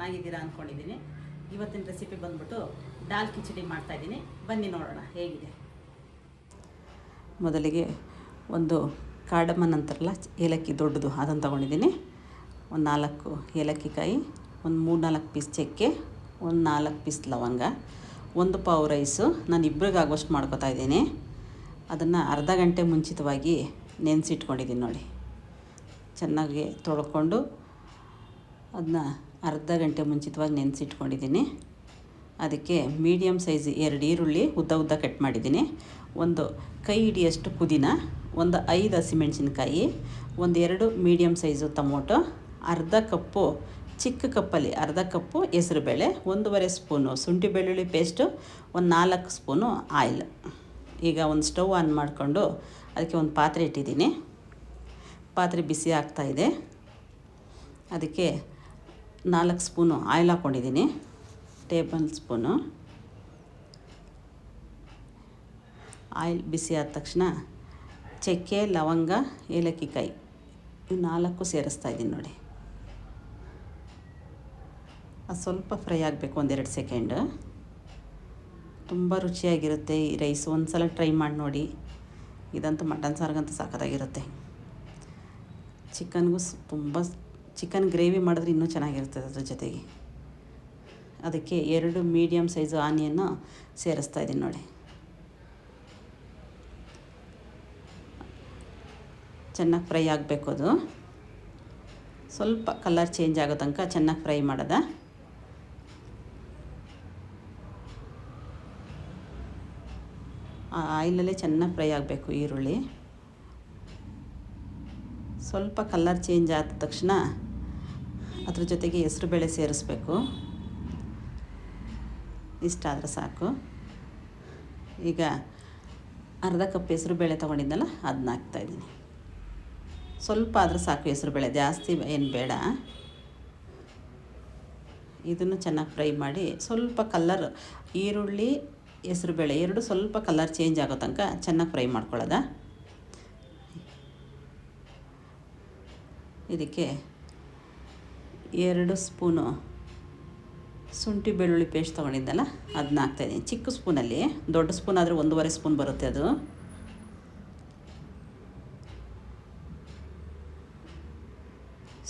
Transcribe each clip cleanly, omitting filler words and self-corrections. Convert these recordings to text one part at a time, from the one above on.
ಚೆನ್ನಾಗಿದ್ದೀರಾ ಅಂದ್ಕೊಂಡಿದ್ದೀನಿ. ಇವತ್ತಿನ ರೆಸಿಪಿ ಬಂದ್ಬಿಟ್ಟು ದಾಲ್ ಕಿಚಡಿ ಮಾಡ್ತಾಯಿದ್ದೀನಿ. ಬನ್ನಿ ನೋಡೋಣ ಹೇಗಿದೆ. ಮೊದಲಿಗೆ ಒಂದು ಕಾರ್ಡಮನ್ ಅಂತಾರಲ್ಲ, ಏಲಕ್ಕಿ ದೊಡ್ಡದು, ಅದನ್ನು ತೊಗೊಂಡಿದ್ದೀನಿ. ಒಂದು 4 ಏಲಕ್ಕಿಕಾಯಿ, ಒಂದು 3-4 ಪೀಸ್ ಚಕ್ಕೆ, ಒಂದು 4 ಪೀಸ್ ಲವಂಗ, 1 ಪಾವು ರೈಸು. ನಾನು ಇಬ್ಬರಿಗಾಗುವಷ್ಟು ಮಾಡ್ಕೊತಾ ಇದ್ದೀನಿ. ಅದನ್ನು ಅರ್ಧ ಗಂಟೆ ಮುಂಚಿತವಾಗಿ ನೆನೆಸಿಟ್ಕೊಂಡಿದ್ದೀನಿ ನೋಡಿ. ಚೆನ್ನಾಗಿ ತೊಳ್ಕೊಂಡು ಅದನ್ನ ಅರ್ಧ ಗಂಟೆ ಮುಂಚಿತವಾಗಿ ನೆನೆಸಿಟ್ಕೊಂಡಿದ್ದೀನಿ. ಅದಕ್ಕೆ ಮೀಡಿಯಮ್ ಸೈಜ್ 2 ಈರುಳ್ಳಿ ಉದ್ದ ಕಟ್ ಮಾಡಿದ್ದೀನಿ, ಒಂದು ಕೈ ಹಿಡಿಯಷ್ಟು ಪುದೀನ, ಒಂದು 5 ಹಸಿಮೆಣಸಿನ್ಕಾಯಿ, ಒಂದು 2 ಮೀಡಿಯಮ್ ಸೈಜು ಟೊಮೊಟೊ, ಅರ್ಧ ಕಪ್ಪು ಚಿಕ್ಕ ಕಪ್ಪಲ್ಲಿ ಅರ್ಧ ಕಪ್ಪು ಹೆಸರುಬೇಳೆ, 1.5 ಸ್ಪೂನು ಶುಂಠಿ ಬೆಳ್ಳುಳ್ಳಿ ಪೇಸ್ಟು, ಒಂದು 4 ಸ್ಪೂನು ಆಯಿಲ್. ಈಗ ಒಂದು ಸ್ಟವ್ ಆನ್ ಮಾಡಿಕೊಂಡು ಅದಕ್ಕೆ ಒಂದು ಪಾತ್ರೆ ಇಟ್ಟಿದ್ದೀನಿ. ಪಾತ್ರೆ ಬಿಸಿ ಆಗ್ತಾಯಿದೆ. ಅದಕ್ಕೆ 4 ಸ್ಪೂನು ಆಯಿಲ್ ಹಾಕ್ಕೊಂಡಿದ್ದೀನಿ, ಟೇಬಲ್ ಸ್ಪೂನು. ಆಯಿಲ್ ಬಿಸಿ ಆದ ತಕ್ಷಣ ಚಕ್ಕೆ, ಲವಂಗ, ಏಲಕ್ಕಿಕಾಯಿ ಇವು 4 ಸೇರಿಸ್ತಾಯಿದ್ದೀನಿ ನೋಡಿ. ಅದು ಸ್ವಲ್ಪ ಫ್ರೈ ಆಗಬೇಕು, 1-2 ಸೆಕೆಂಡ್. ತುಂಬ ರುಚಿಯಾಗಿರುತ್ತೆ ಈ ರೈಸ್. ಒಂದು ಸಲ ಟ್ರೈ ಮಾಡಿ ನೋಡಿ. ಇದಂತೂ ಮಟನ್ ಸಾರಿಗಂತೂ ಸಖತ್ತಾಗಿರುತ್ತೆ. ಚಿಕನ್ಗೂ ತುಂಬ ಚಿಕನ್ ಗ್ರೇವಿ ಮಾಡಿದ್ರೆ ಇನ್ನೂ ಚೆನ್ನಾಗಿರ್ತದೆ ಅದ್ರ ಜೊತೆಗೆ. ಅದಕ್ಕೆ 2 ಮೀಡಿಯಮ್ ಸೈಜು ಆನಿಯನ್ನು ಸೇರಿಸ್ತಾಯಿದ್ದೀನಿ ನೋಡಿ. ಚೆನ್ನಾಗಿ ಫ್ರೈ ಆಗಬೇಕು. ಅದು ಸ್ವಲ್ಪ ಕಲರ್ ಚೇಂಜ್ ಆಗೋ ತನಕ ಚೆನ್ನಾಗಿ ಫ್ರೈ ಮಾಡೋದ. ಆ ಆಯಿಲಲ್ಲೇ ಚೆನ್ನಾಗಿ ಫ್ರೈ ಆಗಬೇಕು ಈರುಳ್ಳಿ. ಸ್ವಲ್ಪ ಕಲರ್ ಚೇಂಜ್ ಆದ ತಕ್ಷಣ ಅದ್ರ ಜೊತೆಗೆ ಹೆಸರುಬೇಳೆ ಸೇರಿಸ್ಬೇಕು. ಇಷ್ಟಾದರೆ ಸಾಕು. ಈಗ ಅರ್ಧ ಕಪ್ ಹೆಸರುಬೇಳೆ ತೊಗೊಂಡಿದ್ದಲ್ಲ, ಅದನ್ನ ಹಾಕ್ತಾಯಿದ್ದೀನಿ. ಸ್ವಲ್ಪ ಆದರೆ ಸಾಕು ಹೆಸರುಬೇಳೆ, ಜಾಸ್ತಿ ಏನು ಬೇಡ. ಇದನ್ನು ಚೆನ್ನಾಗಿ ಫ್ರೈ ಮಾಡಿ ಸ್ವಲ್ಪ ಕಲ್ಲರ್, ಈರುಳ್ಳಿ ಹೆಸರುಬೇಳೆ 2 ಸ್ವಲ್ಪ ಕಲರ್ ಚೇಂಜ್ ಆಗೋ ತನಕ ಚೆನ್ನಾಗಿ ಫ್ರೈ ಮಾಡ್ಕೊಳ್ಳೋದ. ಇದಕ್ಕೆ 2 ಸ್ಪೂನು ಶುಂಠಿ ಬೆಳ್ಳುಳ್ಳಿ ಪೇಸ್ಟ್ ತೊಗೊಂಡಿದ್ದಲ್ಲ, ಅದನ್ನ ಹಾಕ್ತಾಯಿದ್ದೀನಿ. ಚಿಕ್ಕ ಸ್ಪೂನಲ್ಲಿ, ದೊಡ್ಡ ಸ್ಪೂನ್ ಆದರೆ 1.5 ಸ್ಪೂನ್ ಬರುತ್ತೆ ಅದು.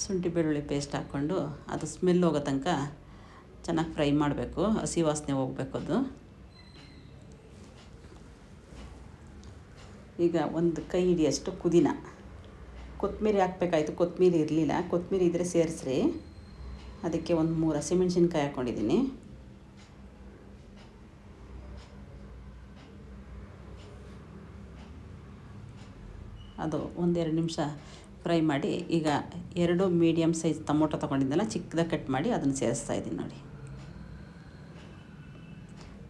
ಶುಂಠಿ ಬೆಳ್ಳುಳ್ಳಿ ಪೇಸ್ಟ್ ಹಾಕ್ಕೊಂಡು ಅದು ಸ್ಮೆಲ್ ಹೋಗೋ ತನಕ ಚೆನ್ನಾಗಿ ಫ್ರೈ ಮಾಡಬೇಕು, ಹಸಿ ವಾಸನೆ ಹೋಗಬೇಕು ಅದು. ಈಗ ಒಂದು ಕೈ ಹಿಡಿಯಷ್ಟು ಪುದೀನ, ಕೊತ್ತಂಬರಿ ಹಾಕಬೇಕಾಯ್ತು, ಕೊತ್ತಂಬರಿ ಇರಲಿಲ್ಲ. ಕೊತ್ತಂಬರಿ ಇದ್ದರೆ ಸೇರಿಸ್ರಿ. ಅದಕ್ಕೆ ಒಂದು 3 ಹಸಿಮೆಣ್ಸಿನ್ಕಾಯಿ ಹಾಕ್ಕೊಂಡಿದ್ದೀನಿ. ಅದು 1-2 ನಿಮಿಷ ಫ್ರೈ ಮಾಡಿ, ಈಗ 2 ಮೀಡಿಯಮ್ ಸೈಜ್ ಟೊಮೊಟೊ ತೊಗೊಂಡಿದ್ದೆಲ್ಲ ಚಿಕ್ಕದಾಗಿ ಕಟ್ ಮಾಡಿ ಅದನ್ನು ಸೇರಿಸ್ತಾಯಿದ್ದೀನಿ ನೋಡಿ.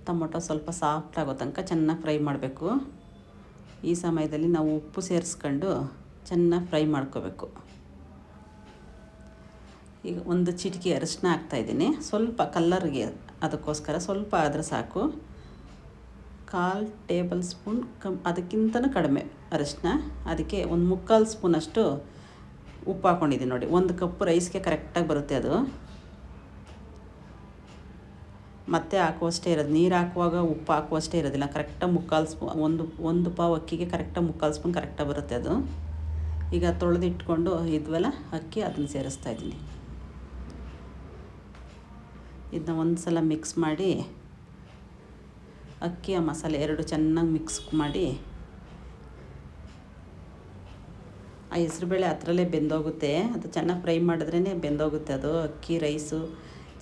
ಟೊಮೊಟೊ ಸ್ವಲ್ಪ ಸಾಫ್ಟ್ ಆಗೋ ತನಕ ಚೆನ್ನಾಗಿ ಫ್ರೈ ಮಾಡಬೇಕು. ಈ ಸಮಯದಲ್ಲಿ ನಾವು ಉಪ್ಪು ಸೇರಿಸ್ಕೊಂಡು ಚೆನ್ನಾಗಿ ಫ್ರೈ ಮಾಡ್ಕೋಬೇಕು. ಈಗ ಒಂದು ಚಿಟಿಕೆ ಅರಿಶಿನ ಹಾಕ್ತಾಯಿದ್ದೀನಿ, ಸ್ವಲ್ಪ ಕಲ್ಲರ್ಗೆ, ಅದಕ್ಕೋಸ್ಕರ ಸ್ವಲ್ಪ ಆದರೆ ಸಾಕು. 1/4 ಟೇಬಲ್ ಸ್ಪೂನ್ ಅದಕ್ಕಿಂತಲೂ ಕಡಿಮೆ ಅರಿಶಿನ. ಅದಕ್ಕೆ ಒಂದು 3/4 ಸ್ಪೂನಷ್ಟು ಉಪ್ಪು ಹಾಕ್ಕೊಂಡಿದ್ದೀನಿ ನೋಡಿ. 1 ಕಪ್ ರೈಸ್ಗೆ ಕರೆಕ್ಟಾಗಿ ಬರುತ್ತೆ ಅದು. ಮತ್ತೆ ಹಾಕುವಷ್ಟೇ ಇರೋದು, ನೀರು ಹಾಕುವಾಗ ಉಪ್ಪು ಹಾಕುವಷ್ಟೇ ಇರೋದಿಲ್ಲ. ಕರೆಕ್ಟಾಗಿ 3/4 ಸ್ಪೂನ್, ಒಂದು ಪಾವು ಅಕ್ಕಿಗೆ ಕರೆಕ್ಟಾಗಿ 3/4 ಸ್ಪೂನ್ ಕರೆಕ್ಟಾಗಿ ಬರುತ್ತೆ ಅದು. ಈಗ ತೊಳೆದಿಟ್ಕೊಂಡು ಇದ್ವಲ್ಲ ಅಕ್ಕಿ, ಅದನ್ನು ಸೇರಿಸ್ತಾಯಿದ್ದೀನಿ. ಇದನ್ನ ಒಂದು ಸಲ ಮಿಕ್ಸ್ ಮಾಡಿ, ಅಕ್ಕಿ ಆ ಮಸಾಲೆ 2 ಚೆನ್ನಾಗಿ ಮಿಕ್ಸ್ ಮಾಡಿ, ಆ ಹೆಸರುಬೇಳೆ ಅದರಲ್ಲೇ ಬೆಂದೋಗುತ್ತೆ. ಅದು ಚೆನ್ನಾಗಿ ಫ್ರೈ ಮಾಡಿದ್ರೇ ಬೆಂದೋಗುತ್ತೆ ಅದು. ಅಕ್ಕಿ ರೈಸು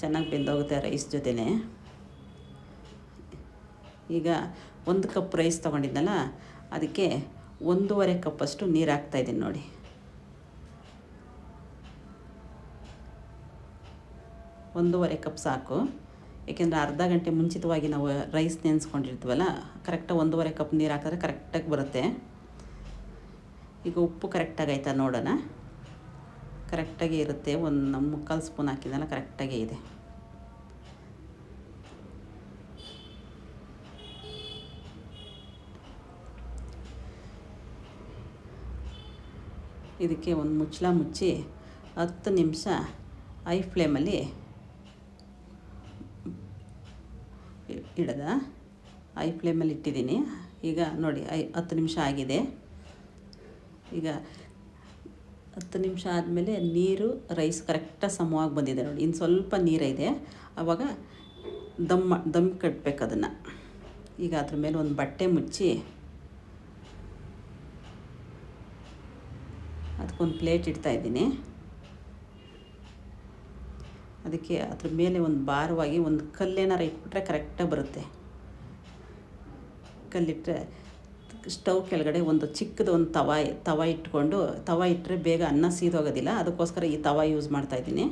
ಚೆನ್ನಾಗಿ ಬೆಂದೋಗುತ್ತೆ ಆ ರೈಸ್ ಜೊತೆನೇ. ಈಗ 1 ಕಪ್ ರೈಸ್ ತೊಗೊಂಡಿದ್ದಲ್ಲ, ಅದಕ್ಕೆ 1.5 ಕಪ್ಪಷ್ಟು ನೀರು ಹಾಕ್ತಾಯಿದ್ದೀನಿ ನೋಡಿ. 1.5 ಕಪ್ ಸಾಕು. ಏಕೆಂದರೆ ಅರ್ಧ ಗಂಟೆ ಮುಂಚಿತವಾಗಿ ನಾವು ರೈಸ್ ನೆನೆಸ್ಕೊಂಡಿರ್ತೀವಲ್ಲ, ಕರೆಕ್ಟಾಗಿ 1.5 ಕಪ್ ನೀರು ಹಾಕಿದ್ರೆ ಕರೆಕ್ಟಾಗಿ ಬರುತ್ತೆ. ಈಗ ಉಪ್ಪು ಕರೆಕ್ಟಾಗಿ ಆಯಿತಾ ನೋಡೋಣ. ಕರೆಕ್ಟಾಗಿ ಇರುತ್ತೆ. ಒಂದು 3/4 ಸ್ಪೂನ್ ಹಾಕಿದ್ದಲ್ಲ, ಕರೆಕ್ಟಾಗೇ ಇದೆ. ಇದಕ್ಕೆ ಒಂದು ಮುಚ್ಚಳ ಮುಚ್ಚಿ 10 ನಿಮಿಷ ಐ ಫ್ಲೇಮಲ್ಲಿ ಇಡದ ಐ ಫ್ಲೇಮಲ್ಲಿ ಇಟ್ಟಿದ್ದೀನಿ. ಈಗ ನೋಡಿ 10 ನಿಮಿಷ ಆಗಿದೆ. ಈಗ 10 ನಿಮಿಷ ಆದಮೇಲೆ ನೀರು ರೈಸ್ ಕರೆಕ್ಟಾಗಿ ಸಮವಾಗಿ ಬಂದಿದೆ ನೋಡಿ. ಇನ್ನು ಸ್ವಲ್ಪ ನೀರಿದೆ, ಆವಾಗ ದಮ್ ಕಟ್ಟಬೇಕು ಅದನ್ನು. ಈಗ ಅದ್ರ ಮೇಲೆ ಒಂದು ಬಟ್ಟೆ ಮುಚ್ಚಿ ಅದಕ್ಕೊಂದು ಪ್ಲೇಟ್ ಇಡ್ತಾಯಿದ್ದೀನಿ. ಅದಕ್ಕೆ ಅದ್ರ ಮೇಲೆ ಒಂದು ಭಾರವಾಗಿ ಒಂದು ಕಲ್ಲೇನಾರು ಇಟ್ಬಿಟ್ರೆ ಕರೆಕ್ಟಾಗಿ ಬರುತ್ತೆ. ಕಲ್ಲಿಟ್ಟರೆ ಸ್ಟವ್ ಕೆಳಗಡೆ ಒಂದು ಚಿಕ್ಕದು ಒಂದು ತವ ಇಟ್ಕೊಂಡು, ತವ ಇಟ್ಟರೆ ಬೇಗ ಅನ್ನ ಸೀದೋಗೋದಿಲ್ಲ, ಅದಕ್ಕೋಸ್ಕರ ಈ ತವ ಯೂಸ್ ಮಾಡ್ತಾಯಿದ್ದೀನಿ.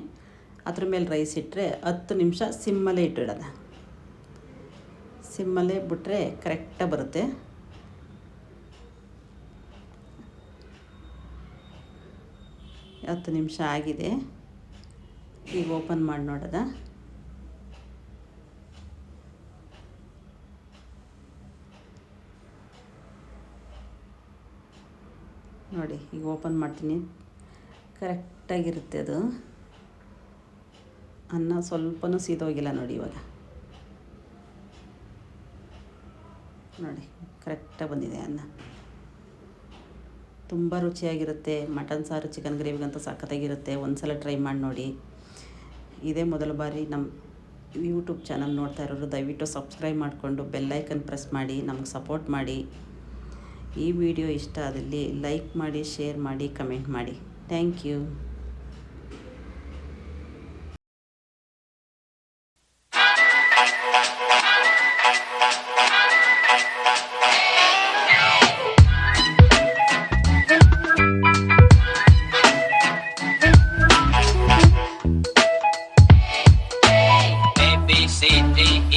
ಅದ್ರ ಮೇಲೆ ರೈಸ್ ಇಟ್ಟರೆ 10 ನಿಮಿಷ ಸಿಮ್ಮಲ್ಲೇ ಇಟ್ಟಿಡೋದು. ಸಿಮ್ಮಲ್ಲೇ ಬಿಟ್ಟರೆ ಕರೆಕ್ಟಾಗಿ ಬರುತ್ತೆ. ಹತ್ತು ನಿಮಿಷ ಆಗಿದೆ. ಈಗ ಓಪನ್ ಮಾಡಿ ನೋಡೋದ. ನೋಡಿ ಈಗ ಓಪನ್ ಮಾಡ್ತೀನಿ. ಕರೆಕ್ಟಾಗಿರುತ್ತೆ ಅದು. ಅನ್ನ ಸ್ವಲ್ಪನೂ ಸೀದೋಗಿಲ್ಲ ನೋಡಿ. ಇವಾಗ ನೋಡಿ ಕರೆಕ್ಟಾಗಿ ಬಂದಿದೆ ಅನ್ನ. ತುಂಬ ರುಚಿಯಾಗಿರುತ್ತೆ. ಮಟನ್ ಸಾರು, ಚಿಕನ್ ಗ್ರೇವಿಗಂತೂ ಸಖತ್ತಾಗಿರುತ್ತೆ. ಒಂದು ಸಲ ಟ್ರೈ ಮಾಡಿ ನೋಡಿ. ಇದೇ ಮೊದಲ ಬಾರಿ ನಮ್ಮ ಯೂಟ್ಯೂಬ್ ಚಾನಲ್ ನೋಡ್ತಾ ಇರೋರು ದಯವಿಟ್ಟು ಸಬ್ಸ್ಕ್ರೈಬ್ ಮಾಡಿಕೊಂಡು ಬೆಲ್ಲೈಕನ್ ಪ್ರೆಸ್ ಮಾಡಿ ನಮಗೆ ಸಪೋರ್ಟ್ ಮಾಡಿ. ಈ ವಿಡಿಯೋ ಇಷ್ಟ ಆದಲ್ಲಿ ಲೈಕ್ ಮಾಡಿ, ಶೇರ್ ಮಾಡಿ, ಕಮೆಂಟ್ ಮಾಡಿ. Thank you. C, D, E.